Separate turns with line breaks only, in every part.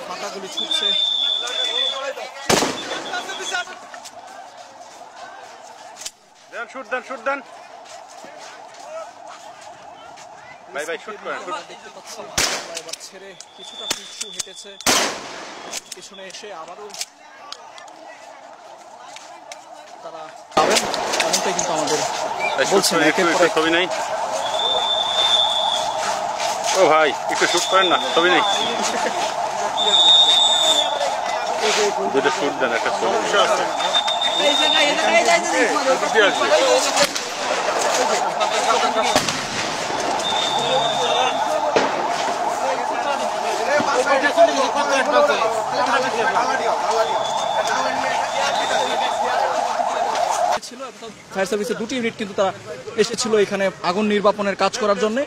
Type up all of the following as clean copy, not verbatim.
ফাঁকাগুলি ছুটছে। দেখতে পাচ্ছি এবার ছেড়ে কিছুটা পিছু হেঁটেছে, পিছনে এসে আবারও তারা যাবেন এমনটাই কিন্তু আমাদের বলছেন।
ছবি নেই ও ভাই, একটু শুট করেন না, ছবি নেই। দুটো শুট দেন, একটা ছবি
ছিল। ফায়ার সার্ভিসের দুটি ইউনিট কিন্তু তারা এসেছিল এখানে আগুন নির্বাপনের কাজ করার জন্য।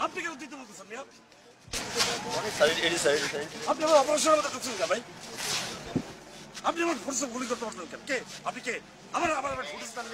আপনি কেন দিতে বলতেছেন আপনি আমার অপারেশনের মতো করছেন ভাই? আপনি আমার ফোর্সে গুলি করতে পারছেন কে? আপনি কে? আমার ফুটেজ দেন।